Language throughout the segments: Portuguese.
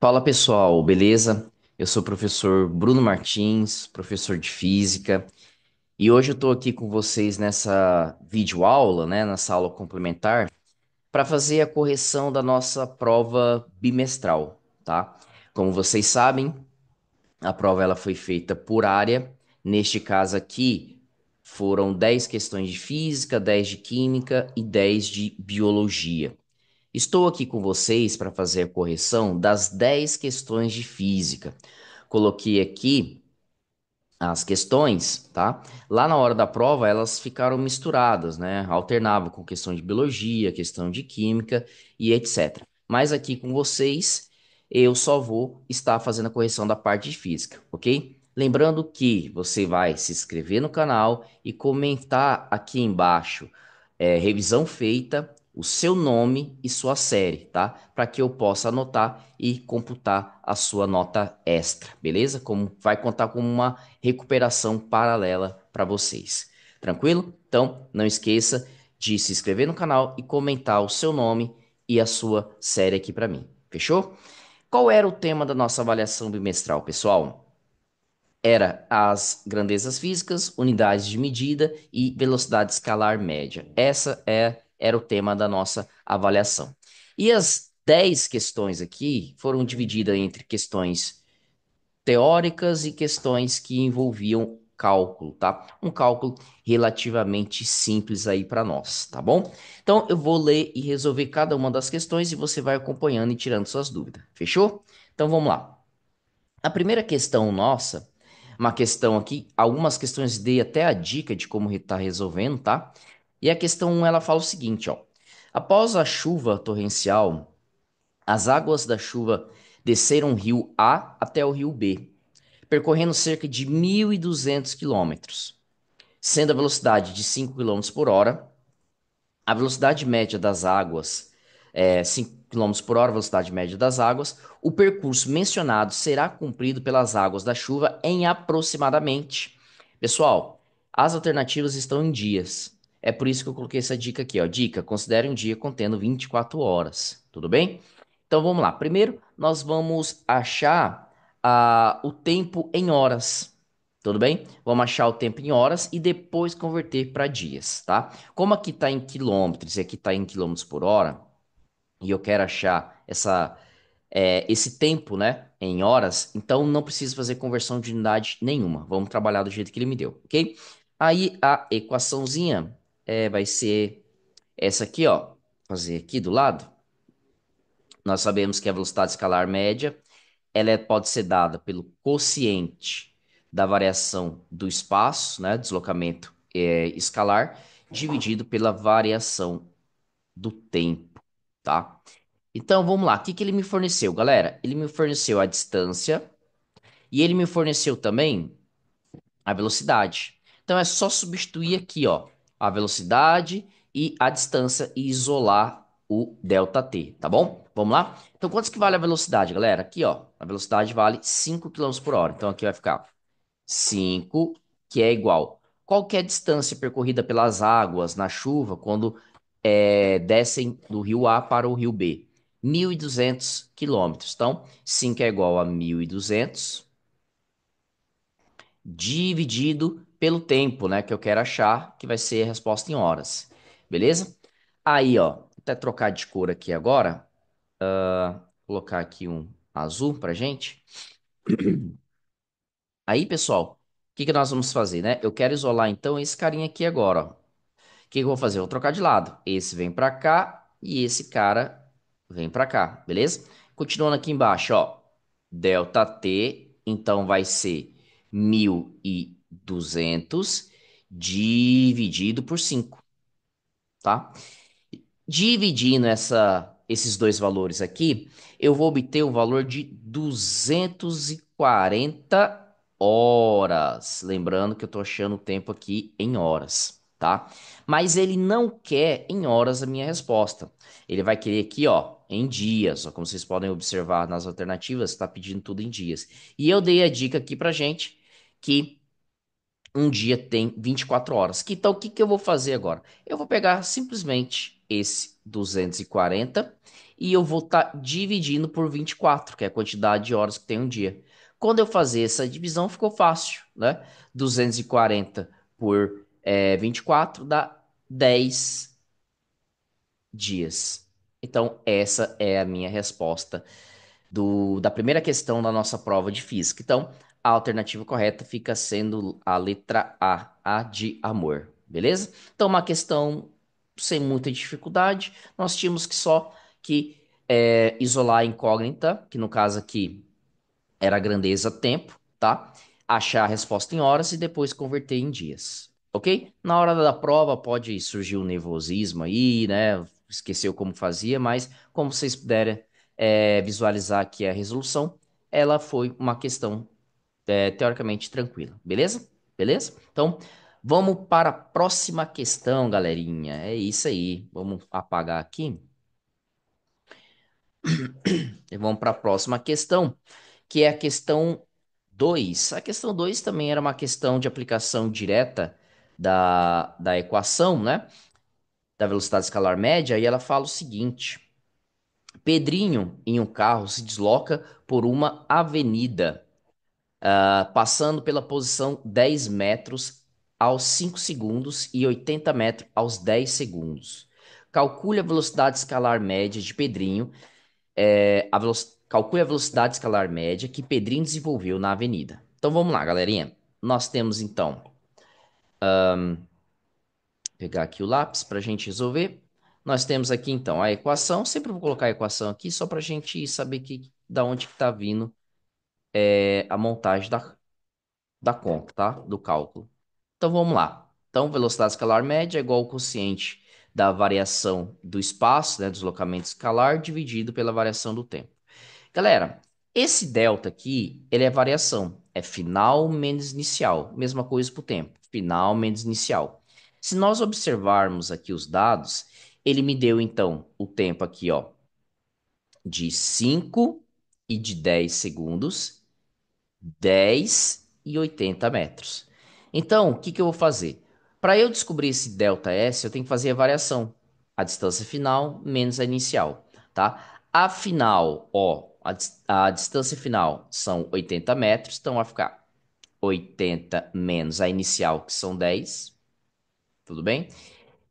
Fala pessoal, beleza? Eu sou o professor Bruno Martins, professor de física, e hoje eu estou aqui com vocês nessa videoaula, né, nessa aula complementar, para fazer a correção da nossa prova bimestral, tá? Como vocês sabem, a prova ela foi feita por área. Neste caso aqui, foram 10 questões de física, 10 de química e 10 de biologia. Estou aqui com vocês para fazer a correção das 10 questões de física. Coloquei aqui as questões, tá? Lá na hora da prova, elas ficaram misturadas, né? Alternava com questão de biologia, questão de química e etc. Mas aqui com vocês, eu só vou estar fazendo a correção da parte de física, ok? Lembrando que você vai se inscrever no canal e comentar aqui embaixo, revisão feita, o seu nome e sua série, tá? Para que eu possa anotar e computar a sua nota extra, beleza? Como vai contar como uma recuperação paralela para vocês. Tranquilo? Então, não esqueça de se inscrever no canal e comentar o seu nome e a sua série aqui para mim. Fechou? Qual era o tema da nossa avaliação bimestral, pessoal? Era as grandezas físicas, unidades de medida e velocidade escalar média. Era o tema da nossa avaliação. E as 10 questões aqui foram divididas entre questões teóricas e questões que envolviam cálculo, tá? Um cálculo relativamente simples aí para nós, tá bom? Então eu vou ler e resolver cada uma das questões e você vai acompanhando e tirando suas dúvidas. Fechou? Então vamos lá. A primeira questão nossa, uma questão aqui, algumas questões dei até a dica de como estar resolvendo, tá? E a questão 1, ela fala o seguinte, ó. Após a chuva torrencial, as águas da chuva desceram o rio A até o rio B, percorrendo cerca de 1.200 quilômetros, sendo a velocidade de 5 quilômetros por hora. A velocidade média das águas 5 quilômetros por hora, velocidade média das águas. O percurso mencionado será cumprido pelas águas da chuva em aproximadamente. Pessoal, as alternativas estão em dias. É por isso que eu coloquei essa dica aqui, ó. Dica: considere um dia contendo 24 horas. Tudo bem? Então vamos lá. Primeiro, nós vamos achar o tempo em horas. Tudo bem? Vamos achar o tempo em horas e depois converter para dias, tá? Como aqui está em quilômetros e aqui está em quilômetros por hora, e eu quero achar esse tempo, né, em horas, então não preciso fazer conversão de unidade nenhuma. Vamos trabalhar do jeito que ele me deu, ok? Aí a equaçãozinha vai ser essa aqui, ó. Vou fazer aqui do lado. Nós sabemos que a velocidade escalar média pode ser dada pelo quociente da variação do espaço, né, deslocamento escalar, dividido pela variação do tempo, tá? Então, vamos lá. O que que ele me forneceu, galera? Ele me forneceu a distância e ele me forneceu também a velocidade. Então, é só substituir aqui, ó, a velocidade e a distância e isolar o ΔT, tá bom? Vamos lá? Então, quanto que vale a velocidade, galera? Aqui, ó, a velocidade vale 5 quilômetros por hora. Então, aqui vai ficar 5, que é igual. Qual que é a distância percorrida pelas águas na chuva quando descem do rio A para o rio B? 1.200 quilômetros. Então, 5 é igual a 1.200 dividido pelo tempo, né, que eu quero achar, que vai ser a resposta em horas. Beleza? Aí, ó, vou até trocar de cor aqui agora, colocar aqui um azul pra gente. Aí, pessoal, o que que nós vamos fazer, né? Eu quero isolar então esse carinha aqui agora, ó. O que que eu vou fazer? Eu vou trocar de lado. Esse vem pra cá e esse cara vem pra cá, beleza? Continuando aqui embaixo, ó. Delta T, então vai ser 1.200 dividido por 5, tá? Dividindo esses dois valores aqui, eu vou obter o valor de 240 horas. Lembrando que eu estou achando o tempo aqui em horas, tá? Mas ele não quer em horas a minha resposta. Ele vai querer aqui, ó, em dias. Ó, como vocês podem observar nas alternativas, está pedindo tudo em dias. E eu dei a dica aqui pra gente que um dia tem 24 horas. Então, o que que eu vou fazer agora? Eu vou pegar simplesmente esse 240 e eu vou estar dividindo por 24, que é a quantidade de horas que tem um dia. Quando eu fazer essa divisão, ficou fácil, né? 240 por 24 dá 10 dias. Então, essa é a minha resposta da primeira questão da nossa prova de física. Então, a alternativa correta fica sendo a letra A de amor, beleza? Então, uma questão sem muita dificuldade, nós tínhamos que só que isolar a incógnita, que no caso aqui era a grandeza tempo, tá? Achar a resposta em horas e depois converter em dias, ok? Na hora da prova pode surgir um nervosismo aí, né? Esqueceu como fazia, mas como vocês puderem visualizar aqui a resolução, ela foi uma questão teoricamente tranquila, beleza? Beleza? Então, vamos para a próxima questão, galerinha. É isso aí. Vamos apagar aqui e vamos para a próxima questão, que é a questão 2. A questão 2 também era uma questão de aplicação direta da equação, né? Da velocidade escalar média, e ela fala o seguinte: Pedrinho, em um carro, se desloca por uma avenida, passando pela posição 10 metros aos 5 segundos e 80 metros aos 10 segundos. Calcule a velocidade escalar média de Pedrinho, calcule a velocidade escalar média que Pedrinho desenvolveu na avenida. Então vamos lá, galerinha. Nós temos então, pegar aqui o lápis para a gente resolver. Nós temos aqui então a equação. Sempre vou colocar a equação aqui só para a gente saber da onde que está vindo a montagem da conta, tá? Do cálculo. Então vamos lá. Então, velocidade escalar média é igual ao quociente da variação do espaço, né, deslocamento escalar, dividido pela variação do tempo. Galera, esse delta aqui, ele é variação. É final menos inicial. Mesma coisa para o tempo. Final menos inicial. Se nós observarmos aqui os dados, ele me deu, então, o tempo aqui, ó, de 5 e de 10 segundos, 10 e 80 metros. Então, o que que eu vou fazer? Para eu descobrir esse delta S, eu tenho que fazer a variação. A distância final menos a inicial, tá? A final, ó, a distância final são 80 metros, então vai ficar 80 menos a inicial, que são 10, tudo bem?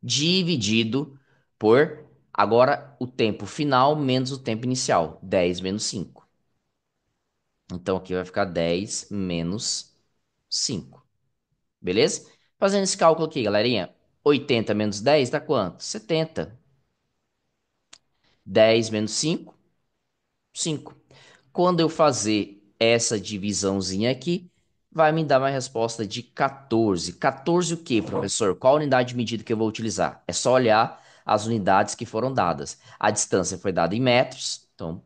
Dividido por, agora, o tempo final menos o tempo inicial, 10 menos 5. Então aqui vai ficar 10 menos 5. Beleza? Fazendo esse cálculo aqui, galerinha. 80 menos 10 dá quanto? 70. 10 menos 5, 5. Quando eu fazer essa divisãozinha aqui, vai me dar uma resposta de 14. 14 o quê, professor? Qual a unidade de medida que eu vou utilizar? É só olhar as unidades que foram dadas. A distância foi dada em metros, então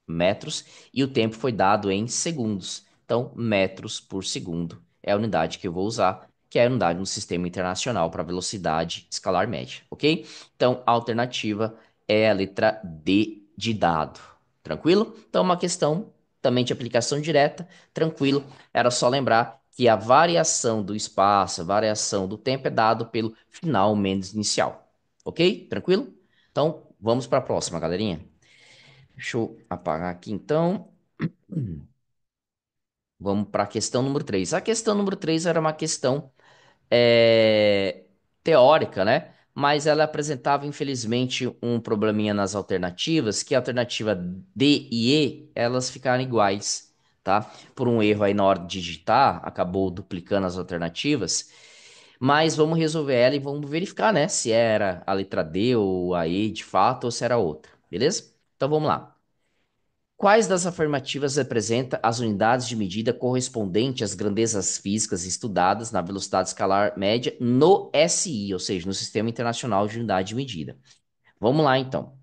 metros, e o tempo foi dado em segundos. Então, metros por segundo é a unidade que eu vou usar, que é a unidade no Sistema Internacional para Velocidade Escalar Média, ok? Então, a alternativa é a letra D de dado. Tranquilo? Então, uma questão também de aplicação direta, tranquilo. Era só lembrar que a variação do espaço, a variação do tempo é dado pelo final menos inicial, ok? Tranquilo? Então, vamos para a próxima, galerinha. Deixa eu apagar aqui então. Vamos para a questão número 3. A questão número 3 era uma questão é, teórica, né? Mas ela apresentava, infelizmente, um probleminha nas alternativas, que a alternativa D e E, elas ficaram iguais, tá? Por um erro aí na hora de digitar, acabou duplicando as alternativas. Mas vamos resolver ela e vamos verificar, né? Se era a letra D ou a E de fato, ou se era outra, beleza? Então vamos lá. Quais das afirmativas representa as unidades de medida correspondentes às grandezas físicas estudadas na velocidade escalar média no SI, ou seja, no Sistema Internacional de Unidade de Medida? Vamos lá, então.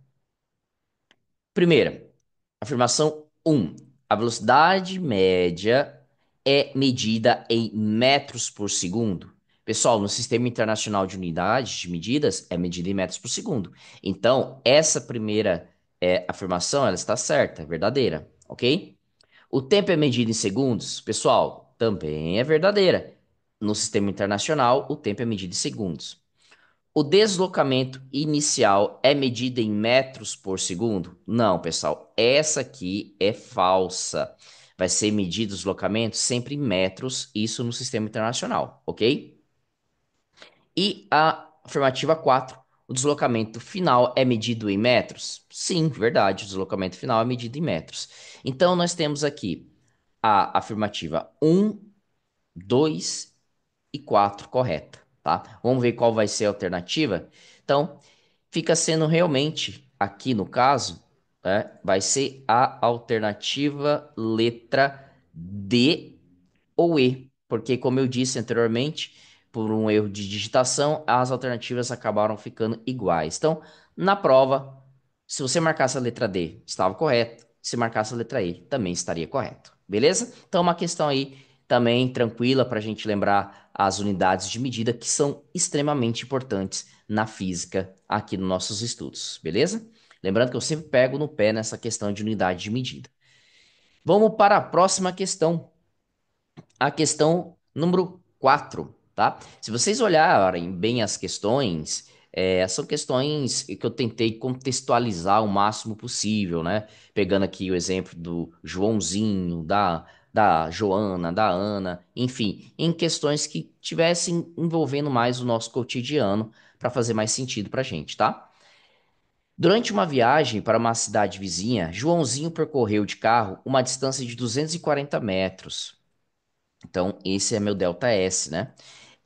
Primeira, afirmação um: a velocidade média é medida em metros por segundo. Pessoal, no Sistema Internacional de Unidades de Medidas é medida em metros por segundo. Então, essa primeira afirmação, ela está certa, é verdadeira, ok? O tempo é medido em segundos? Pessoal, também é verdadeira. No Sistema Internacional, o tempo é medido em segundos. O deslocamento inicial é medido em metros por segundo? Não, pessoal. Essa aqui é falsa. Vai ser medido o deslocamento sempre em metros, isso no sistema internacional, ok? E a afirmativa 4, o deslocamento final é medido em metros? Sim, verdade, o deslocamento final é medido em metros. Então, nós temos aqui a afirmativa um, 2 e 4 correta, tá? Vamos ver qual vai ser a alternativa? Então, fica sendo realmente, aqui no caso, né, vai ser a alternativa letra D ou E, porque como eu disse anteriormente, por um erro de digitação, as alternativas acabaram ficando iguais. Então, na prova, se você marcasse a letra D, estava correto. Se marcasse a letra E, também estaria correto. Beleza? Então, uma questão aí também tranquila para a gente lembrar as unidades de medida que são extremamente importantes na física aqui nos nossos estudos. Beleza? Lembrando que eu sempre pego no pé nessa questão de unidade de medida. Vamos para a próxima questão, a questão número 4, tá? Se vocês olharem bem as questões, são questões que eu tentei contextualizar o máximo possível, né? Pegando aqui o exemplo do Joãozinho, da Joana, da Ana, enfim, em questões que tivessem envolvendo mais o nosso cotidiano para fazer mais sentido para a gente, tá? Durante uma viagem para uma cidade vizinha, Joãozinho percorreu de carro uma distância de 240 metros. Então, esse é meu delta S, né?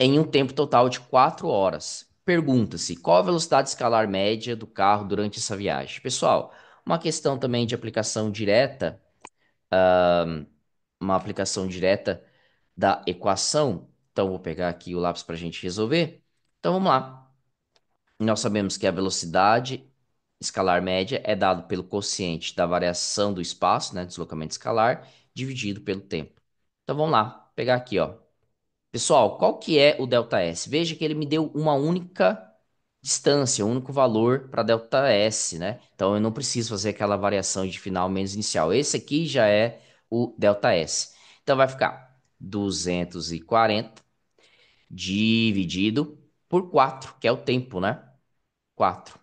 Em um tempo total de 4 horas. Pergunta-se qual a velocidade escalar média do carro durante essa viagem. Pessoal, uma questão também de aplicação direta, uma aplicação direta da equação. Então, vou pegar aqui o lápis para a gente resolver. Então, vamos lá. Nós sabemos que a velocidade escalar média é dado pelo quociente da variação do espaço, né, deslocamento escalar, dividido pelo tempo. Então, vamos lá. Pegar aqui, ó. Pessoal, qual que é o ΔS? Veja que ele me deu uma única distância, um único valor para ΔS, né? Então eu não preciso fazer aquela variação de final menos inicial. Esse aqui já é o ΔS. Então vai ficar 240 dividido por 4, que é o tempo, né? 4.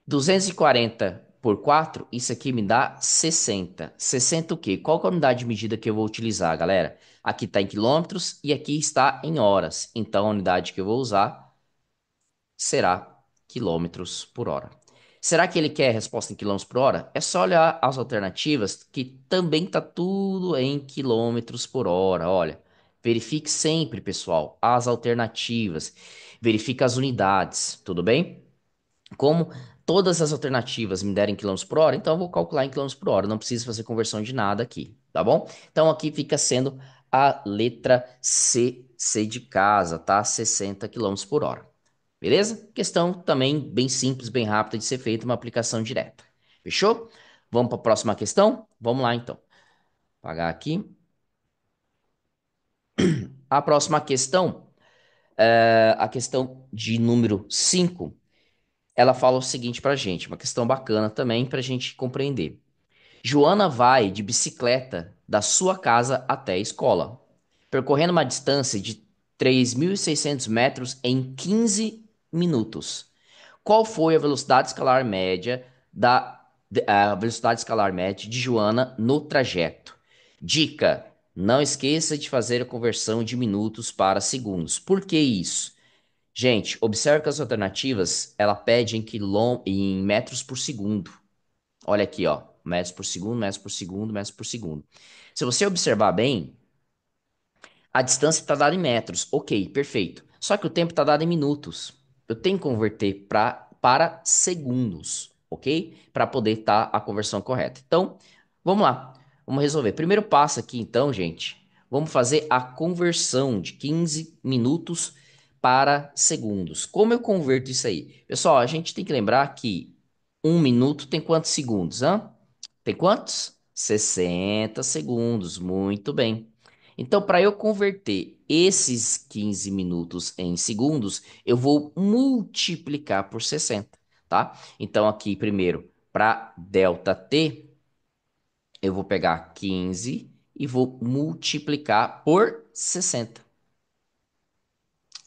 240 por 4, isso aqui me dá 60. 60 o quê? Qual que é a unidade de medida que eu vou utilizar, galera? Aqui está em quilômetros e aqui está em horas. Então, a unidade que eu vou usar será quilômetros por hora. Será que ele quer resposta em quilômetros por hora? É só olhar as alternativas que também está tudo em quilômetros por hora. Olha, verifique sempre, pessoal, as alternativas. Verifique as unidades, tudo bem? Como todas as alternativas me derem quilômetros por hora, então eu vou calcular em quilômetros por hora. Não preciso fazer conversão de nada aqui, tá bom? Então aqui fica sendo a letra C, C de casa, tá? 60 quilômetros por hora. Beleza? Questão também bem simples, bem rápida de ser feita, uma aplicação direta. Fechou? Vamos para a próxima questão? Vamos lá então. Apagar aqui. A próxima questão, a questão de número 5. Ela fala o seguinte pra gente, uma questão bacana também pra gente compreender. Joana vai de bicicleta da sua casa até a escola, percorrendo uma distância de 3.600 metros em 15 minutos. Qual foi a velocidade escalar média a velocidade escalar média de Joana no trajeto? Dica: não esqueça de fazer a conversão de minutos para segundos. Por que isso? Gente, observe que as alternativas, ela pede em metros por segundo. Olha aqui, ó, metros por segundo, metros por segundo, metros por segundo. Se você observar bem, a distância está dada em metros. Ok, perfeito. Só que o tempo está dado em minutos. Eu tenho que converter para segundos, ok? Para poder estar a conversão correta. Então, vamos lá. Vamos resolver. Primeiro passo aqui, então, gente. Vamos fazer a conversão de 15 minutos para segundos. Como eu converto isso aí? Pessoal, a gente tem que lembrar que um minuto tem quantos segundos, hã? Tem quantos? 60 segundos. Muito bem. Então, para eu converter esses 15 minutos em segundos, eu vou multiplicar por 60, tá? Então, aqui primeiro, para ΔT, eu vou pegar 15 e vou multiplicar por 60.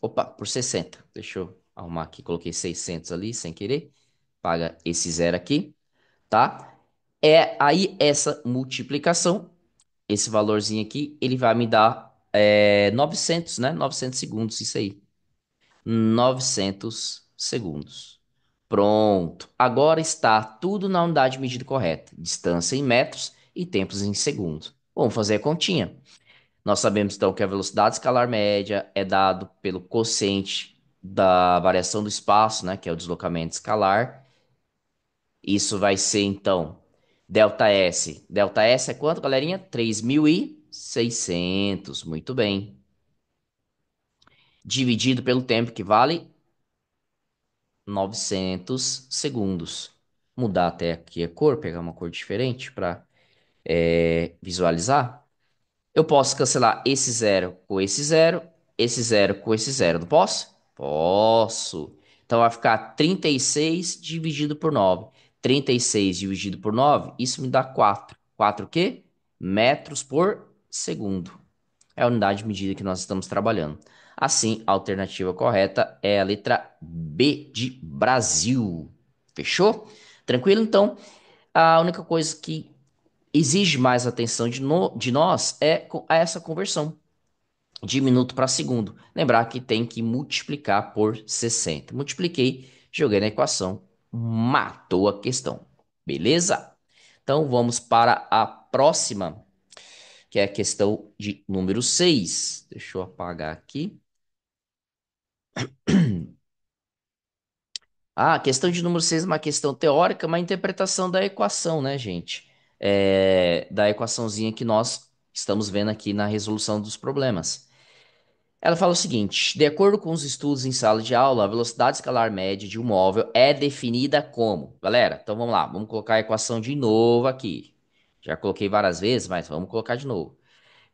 Opa, por 60. Deixa eu arrumar aqui, coloquei 600 ali sem querer. Paga esse zero aqui, tá? É aí essa multiplicação, esse valorzinho aqui, ele vai me dar 900, né? 900 segundos, isso aí. 900 segundos. Pronto. Agora está tudo na unidade de medida correta. Distância em metros e tempos em segundos. Vamos fazer a continha. Nós sabemos então que a velocidade escalar média é dado pelo quociente da variação do espaço, né, que é o deslocamento escalar. Isso vai ser então delta S. Delta S é quanto, galerinha? 3.600. Muito bem. Dividido pelo tempo que vale 900 segundos. Mudar até aqui a cor, pegar uma cor diferente para visualizar. Eu posso cancelar esse zero com esse zero com esse zero, não posso? Posso. Então vai ficar 36 dividido por 9. 36 dividido por 9, isso me dá 4. 4 o quê? Metros por segundo. É a unidade de medida que nós estamos trabalhando. Assim, a alternativa correta é a letra B de Brasil. Fechou? Tranquilo? Então, a única coisa que exige mais atenção de nós é essa conversão de minuto para segundo. Lembrar que tem que multiplicar por 60. Multipliquei, joguei na equação, matou a questão. Beleza? Então vamos para a próxima, que é a questão de número 6. Deixa eu apagar aqui. Ah, a questão de número 6 é uma questão teórica, uma interpretação da equação, né, gente? Da equaçãozinha que nós estamos vendo aqui na resolução dos problemas. Ela fala o seguinte: de acordo com os estudos em sala de aula, a velocidade escalar média de um móvel é definida como. Galera, então vamos lá, vamos colocar a equação de novo aqui. Já coloquei várias vezes, mas vamos colocar de novo.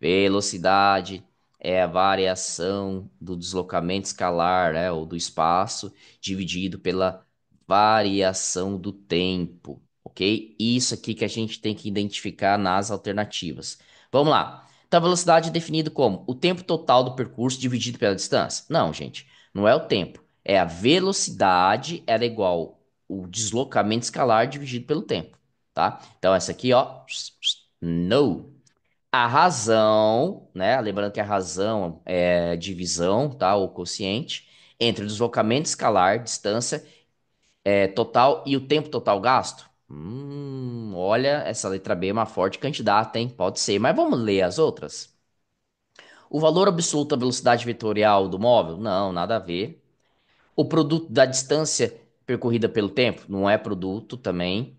Velocidade é a variação do deslocamento escalar, né, ou do espaço, dividido pela variação do tempo, ok? Isso aqui que a gente tem que identificar nas alternativas. Vamos lá. Então, a velocidade é definido como o tempo total do percurso dividido pela distância? Não, gente, não é o tempo. É a velocidade, ela é igual o deslocamento escalar dividido pelo tempo, tá? Então, essa aqui, ó, no. A razão, né? Lembrando que a razão é divisão, tá? O quociente entre o deslocamento escalar, distância total e o tempo total gasto. Olha, essa letra B é uma forte candidata, hein? Pode ser, mas vamos ler as outras. O valor absoluto da velocidade vetorial do móvel? Não, nada a ver. O produto da distância percorrida pelo tempo? Não é produto também.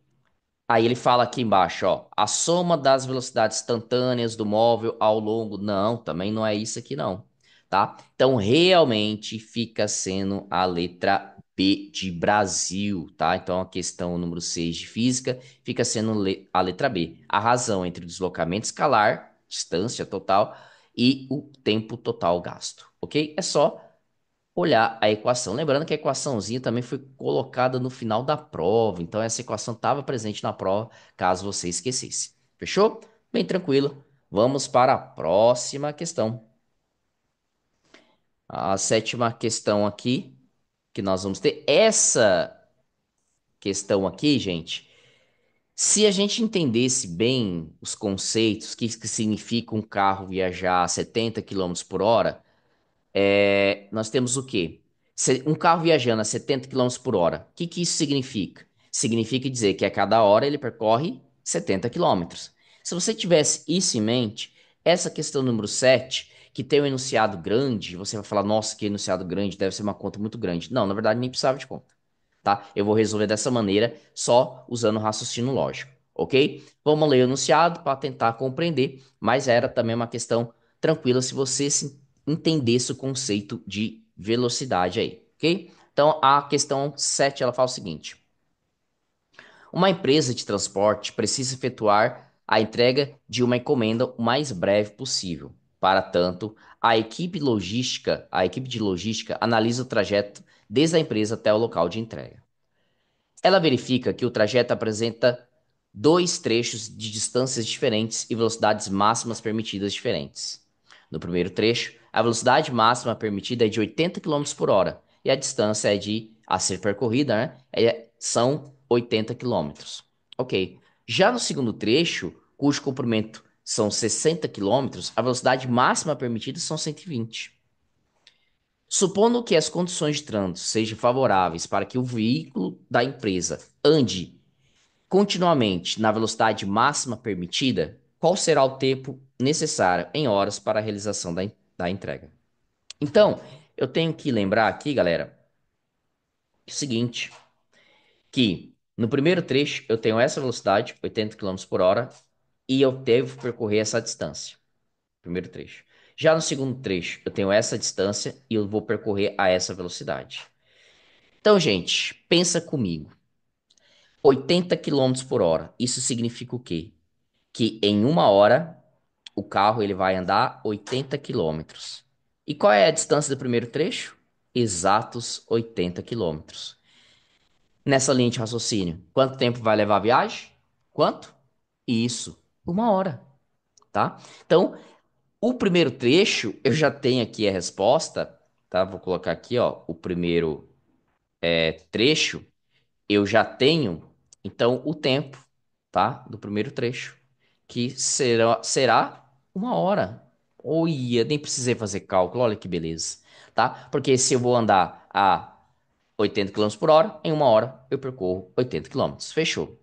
Aí ele fala aqui embaixo, ó, a soma das velocidades instantâneas do móvel ao longo. Não, também não é isso aqui não, tá? Então realmente fica sendo a letra B de Brasil, tá? Então a questão número 6 de física fica sendo a letra B. A razão entre o deslocamento escalar, distância total, e o tempo total gasto, ok? É só olhar a equação. Lembrando que a equaçãozinha também foi colocada no final da prova, então essa equação estava presente na prova, caso você esquecesse. Fechou? Bem tranquilo. Vamos para a próxima questão. A sétima questão aqui que nós vamos ter. Essa questão aqui, gente, se a gente entendesse bem os conceitos, que significa um carro viajar a 70 quilômetros por hora, nós temos o quê? Um carro viajando a 70 quilômetros por hora. O que que isso significa? Significa dizer que a cada hora ele percorre 70 quilômetros. Se você tivesse isso em mente, essa questão número 7, que tem um enunciado grande, você vai falar, nossa, que enunciado grande, deve ser uma conta muito grande. Não, na verdade, nem precisava de conta, tá? Eu vou resolver dessa maneira, só usando o raciocínio lógico, ok? Vamos ler o enunciado para tentar compreender, mas era também uma questão tranquila se você entendesse o conceito de velocidade aí, ok? Então, a questão 7 ela fala o seguinte: uma empresa de transporte precisa efetuar a entrega de uma encomenda o mais breve possível. Para tanto, a equipe de logística analisa o trajeto desde a empresa até o local de entrega. Ela verifica que o trajeto apresenta dois trechos de distâncias diferentes e velocidades máximas permitidas diferentes. No primeiro trecho, a velocidade máxima permitida é de 80 quilômetros por hora e a distância é de a ser percorrida, né? São 80 quilômetros. Ok. Já no segundo trecho, cujo comprimento são 60 quilômetros, a velocidade máxima permitida são 120. Supondo que as condições de trânsito sejam favoráveis para que o veículo da empresa ande continuamente na velocidade máxima permitida, qual será o tempo necessário em horas para a realização da entrega? Então, eu tenho que lembrar aqui, galera, o seguinte, que no primeiro trecho eu tenho essa velocidade, 80 quilômetros por hora, e eu devo percorrer essa distância, primeiro trecho. Já no segundo trecho, eu tenho essa distância e eu vou percorrer a essa velocidade. Então, gente, pensa comigo. 80 quilômetros por hora. Isso significa o quê? Que em uma hora o carro ele vai andar 80 quilômetros. E qual é a distância do primeiro trecho? Exatos 80 quilômetros. Nessa linha de raciocínio, quanto tempo vai levar a viagem? Quanto? Isso, uma hora, tá? Então, o primeiro trecho, eu já tenho aqui a resposta, tá? Vou colocar aqui, ó, o primeiro trecho, eu já tenho, então, o tempo, tá? Do primeiro trecho, que será uma hora. Olha, nem precisei fazer cálculo, olha que beleza, tá? Porque se eu vou andar a 80 quilômetros por hora, em uma hora eu percorro 80 quilômetros. Fechou.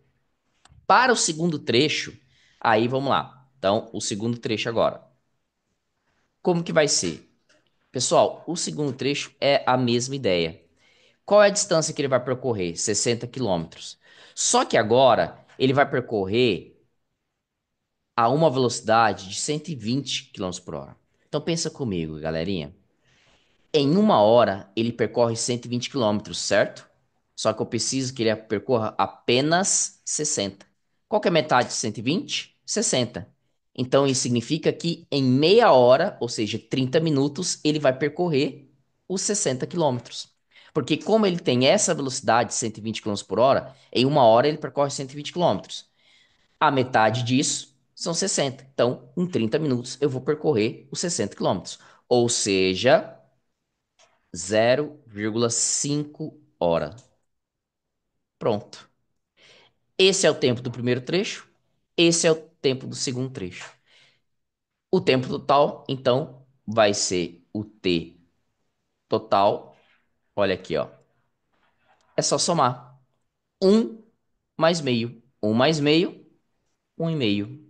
Para o segundo trecho, aí vamos lá. Então, o segundo trecho agora. Como que vai ser? Pessoal, o segundo trecho é a mesma ideia. Qual é a distância que ele vai percorrer? 60 quilômetros. Só que agora ele vai percorrer a uma velocidade de 120 quilômetros por hora. Então pensa comigo, galerinha. Em uma hora ele percorre 120 quilômetros, certo? Só que eu preciso que ele percorra apenas 60. Qual que é metade de 120? 60. Então isso significa que em meia hora, ou seja, 30 minutos, ele vai percorrer os 60 quilômetros. Porque como ele tem essa velocidade de 120 quilômetros por hora, em uma hora ele percorre 120 quilômetros. A metade disso são 60. Então, em 30 minutos, eu vou percorrer os 60 quilômetros. Ou seja, 0,5 hora. Pronto. Esse é o tempo do primeiro trecho. Esse é o tempo do segundo trecho. O tempo total, então, vai ser o T total. Olha aqui, ó. É só somar. Um mais meio. Um mais meio, um e meio.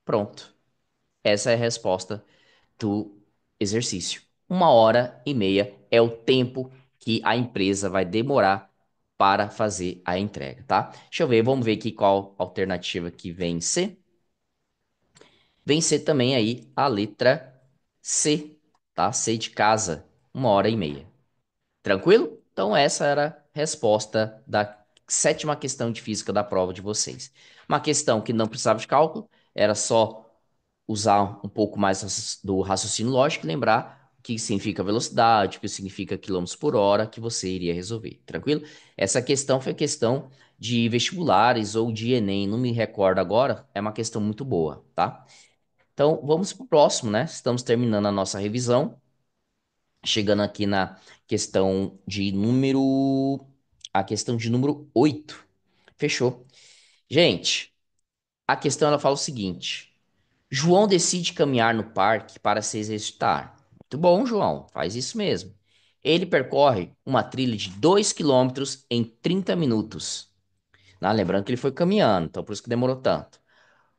Pronto. Essa é a resposta do exercício. Uma hora e meia é o tempo que a empresa vai demorar para fazer a entrega, tá? Deixa eu ver, vamos ver aqui qual alternativa que vence. Vencer também aí a letra C, tá? C de casa, uma hora e meia. Tranquilo? Então essa era a resposta da sétima questão de física da prova de vocês. Uma questão que não precisava de cálculo, era só usar um pouco mais do raciocínio lógico e lembrar o que significa velocidade, o que significa quilômetros por hora, que você iria resolver, tranquilo? Essa questão foi questão de vestibulares ou de Enem, não me recordo agora, é uma questão muito boa, tá? Então, vamos pro próximo, né? Estamos terminando a nossa revisão, chegando aqui na questão de número... A questão de número 8. Fechou. Gente, a questão ela fala o seguinte: João decide caminhar no parque para se exercitar. Muito bom, João, faz isso mesmo. Ele percorre uma trilha de 2 quilômetros em 30 minutos. Lembrando que ele foi caminhando, então por isso que demorou tanto.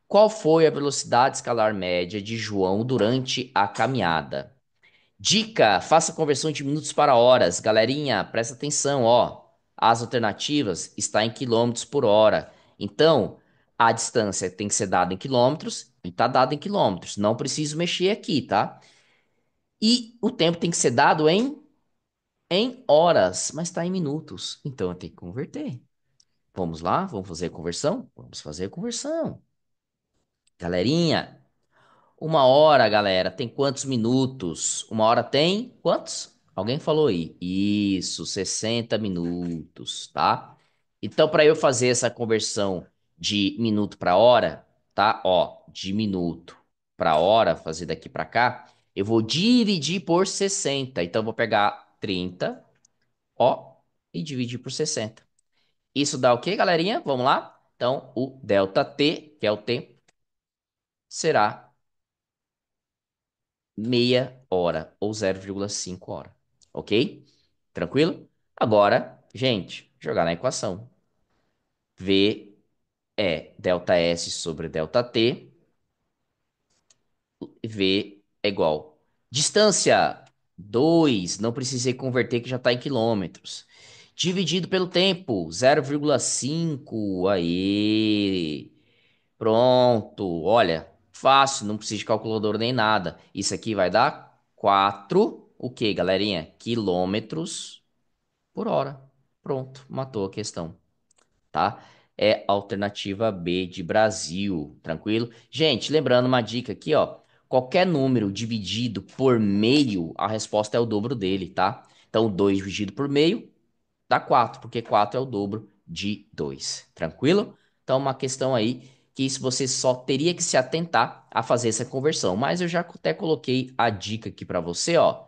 Qual foi a velocidade escalar média de João durante a caminhada? Dica: faça conversão de minutos para horas. Galerinha, presta atenção, ó. As alternativas estão em quilômetros por hora. Então, a distância tem que ser dada em quilômetros e está dada em quilômetros. Não preciso mexer aqui, tá? E o tempo tem que ser dado em horas, mas está em minutos. Então, eu tenho que converter. Vamos lá? Vamos fazer a conversão? Vamos fazer a conversão. Galerinha, uma hora, galera, tem quantos minutos? Uma hora tem quantos? Alguém falou aí. Isso, 60 minutos, tá? Então, para eu fazer essa conversão de minuto para hora, tá? Ó, de minuto para hora, fazer daqui para cá, eu vou dividir por 60. Então, eu vou pegar 30 ó, e dividir por 60. Isso dá o quê, galerinha? Vamos lá? Então, o ΔT, que é o tempo, será meia hora ou 0,5 hora. Ok? Tranquilo? Agora, gente, jogar na equação. V é ΔS sobre ΔT. V é igual. Distância, 2. Não precisei converter que já está em quilômetros. Dividido pelo tempo, 0,5. Aí. Pronto. Olha, fácil, não precisa de calculador nem nada. Isso aqui vai dar 4. O que, galerinha? Quilômetros por hora. Pronto, matou a questão, tá? É a alternativa B de Brasil, tranquilo? Gente, lembrando uma dica aqui, ó. Qualquer número dividido por meio, a resposta é o dobro dele, tá? Então, 2 dividido por meio dá 4, porque 4 é o dobro de 2, tranquilo? Então, uma questão aí que isso você só teria que se atentar a fazer essa conversão. Mas eu já até coloquei a dica aqui para você, ó.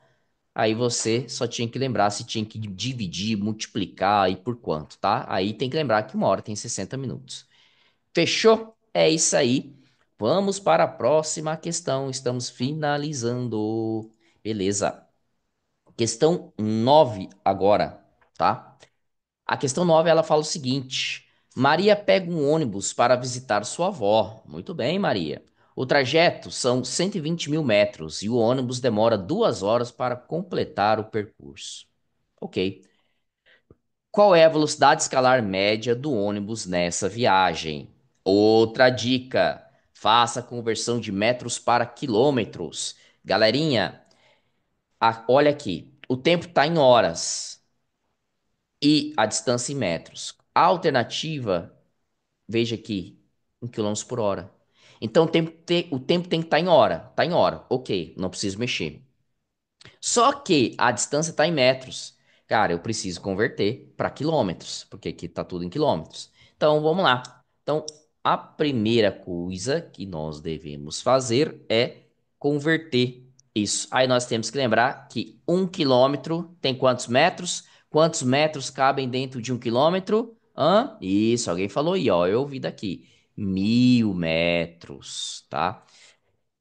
Aí você só tinha que lembrar se tinha que dividir, multiplicar e por quanto, tá? Aí tem que lembrar que uma hora tem 60 minutos. Fechou? É isso aí. Vamos para a próxima questão. Estamos finalizando. Beleza. Questão 9 agora, tá? A questão 9 ela fala o seguinte: Maria pega um ônibus para visitar sua avó. Muito bem, Maria. O trajeto são 120 mil metros e o ônibus demora 2 horas para completar o percurso. Ok. Qual é a velocidade escalar média do ônibus nessa viagem? Outra dica: faça a conversão de metros para quilômetros. Galerinha, olha aqui: o tempo está em horas e a distância em metros. A alternativa, veja aqui, em quilômetros por hora. Então o tempo tem que estar em hora. Está em hora. Ok, não preciso mexer. Só que a distância está em metros. Cara, eu preciso converter para quilômetros, porque aqui está tudo em quilômetros. Então, vamos lá. Então, a primeira coisa que nós devemos fazer é converter isso. Aí nós temos que lembrar que 1 quilômetro tem quantos metros? Quantos metros cabem dentro de 1 quilômetro? Hã? Isso, alguém falou aí, ó. Eu ouvi daqui. 1.000 metros, tá?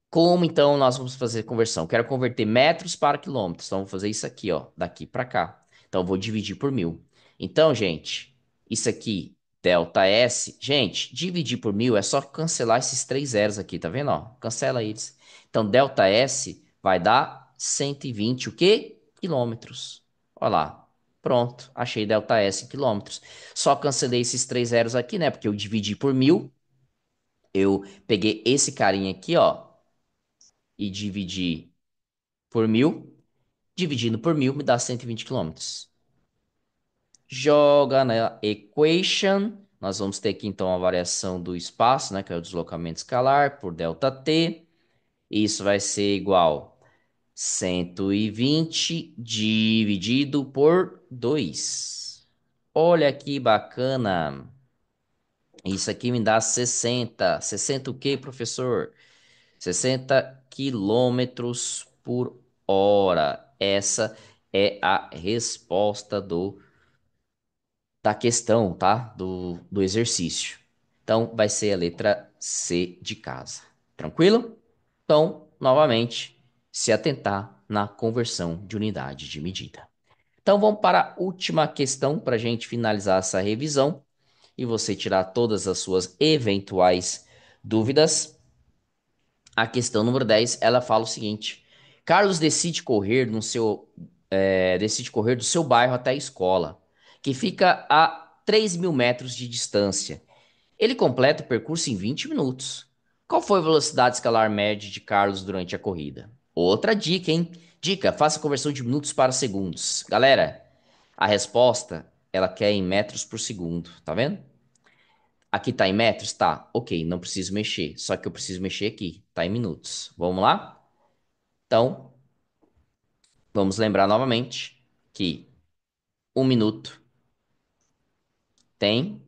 Como então nós vamos fazer a conversão? Quero converter metros para quilômetros. Então, vou fazer isso aqui, ó, daqui para cá. Então, eu vou dividir por 1.000. Então, gente, isso aqui, delta S. Gente, dividir por 1.000 é só cancelar esses três zeros aqui, tá vendo? Ó? Cancela eles. Então, delta S vai dar 120 o quê? Quilômetros. Olha lá. Pronto, achei delta S em quilômetros. Só cancelei esses três zeros aqui, né? Porque eu dividi por 1.000. Eu peguei esse carinha aqui, ó, e dividi por 1.000. Dividindo por 1.000 me dá 120 quilômetros. Joga na equation. Nós vamos ter aqui então a variação do espaço, né, que é o deslocamento escalar, por ΔT. Isso vai ser igual a 120 dividido por 2. Olha que bacana. Isso aqui me dá 60. 60 o quê, professor? 60 quilômetros por hora. Essa é a resposta da questão, tá? Do exercício. Então, vai ser a letra C de casa. Tranquilo? Então, novamente, se atentar na conversão de unidade de medida. Então, vamos para a última questão para a gente finalizar essa revisão e você tirar todas as suas eventuais dúvidas. A questão número 10, ela fala o seguinte: Carlos decide correr do seu bairro até a escola, que fica a 3.000 metros de distância. Ele completa o percurso em 20 minutos. Qual foi a velocidade escalar média de Carlos durante a corrida? Outra dica, hein? Dica: faça a conversão de minutos para segundos. Galera, a resposta ela quer em metros por segundo, tá vendo? Aqui tá em metros? Tá. Ok, não preciso mexer. Só que eu preciso mexer aqui. Tá em minutos. Vamos lá? Então, vamos lembrar novamente que 1 minuto tem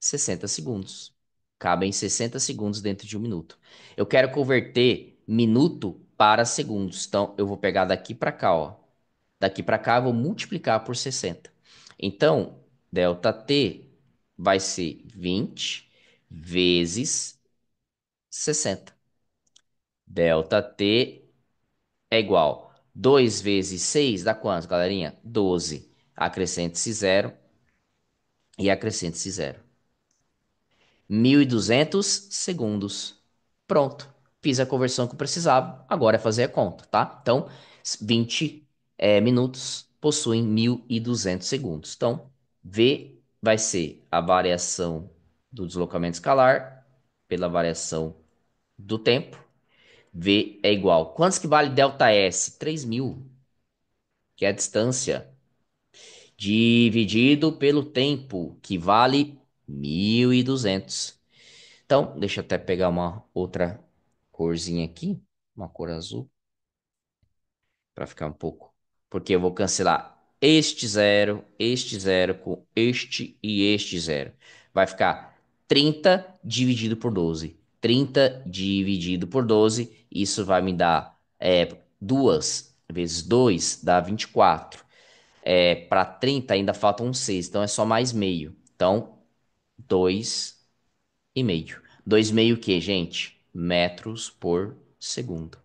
60 segundos. Cabem 60 segundos dentro de 1 minuto. Eu quero converter minuto para segundos. Então, eu vou pegar daqui para cá, ó. Daqui para cá, eu vou multiplicar por 60. Então, ΔT vai ser 20 vezes 60. ΔT é igual 2 vezes 6 dá quanto, galerinha? 12. Acrescente-se zero e acrescente-se zero. 1.200 segundos. Pronto. Fiz a conversão que eu precisava. Agora é fazer a conta, tá? Então, 20 minutos possuem 1.200 segundos. Então, V vai ser a variação do deslocamento escalar pela variação do tempo. V é igual. Quantos que vale ΔS? 3.000, que é a distância, dividido pelo tempo, que vale 1.200. Então, deixa eu até pegar uma outra corzinha aqui, uma cor azul, para ficar um pouco. Porque eu vou cancelar este zero com este e este zero. Vai ficar 30 dividido por 12. 30 dividido por 12, isso vai me dar 2 vezes 2 dá 24. Para 30 ainda falta um 6, então é só mais meio. Então, 2,5. 2,5 o quê, gente? Metros por segundo.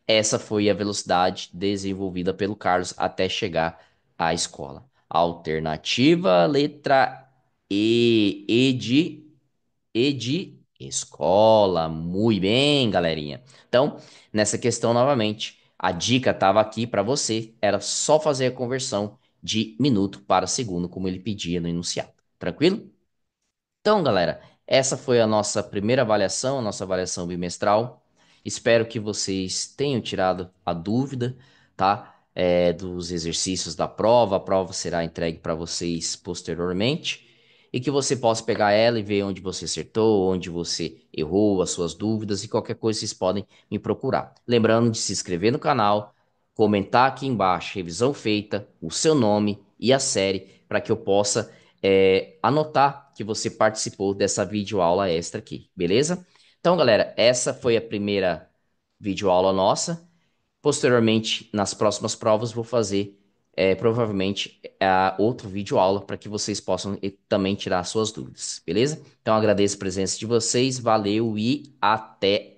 Essa foi a velocidade desenvolvida pelo Carlos até chegar à escola. Alternativa letra E. E de escola. Muito bem, galerinha. Então, nessa questão novamente, a dica estava aqui para você. Era só fazer a conversão de minuto para segundo, como ele pedia no enunciado. Tranquilo? Então, galera, essa foi a nossa primeira avaliação, a nossa avaliação bimestral. Espero que vocês tenham tirado a dúvida, tá? Dos exercícios da prova. A prova será entregue para vocês posteriormente e que você possa pegar ela e ver onde você acertou, onde você errou, as suas dúvidas e qualquer coisa vocês podem me procurar. Lembrando de se inscrever no canal, comentar aqui embaixo, revisão feita, o seu nome e a série, para que eu possa anotar que você participou dessa videoaula extra aqui, beleza? Então, galera, essa foi a primeira videoaula nossa. Posteriormente, nas próximas provas, vou fazer provavelmente outro videoaula para que vocês possam também tirar suas dúvidas, beleza? Então, agradeço a presença de vocês, valeu e até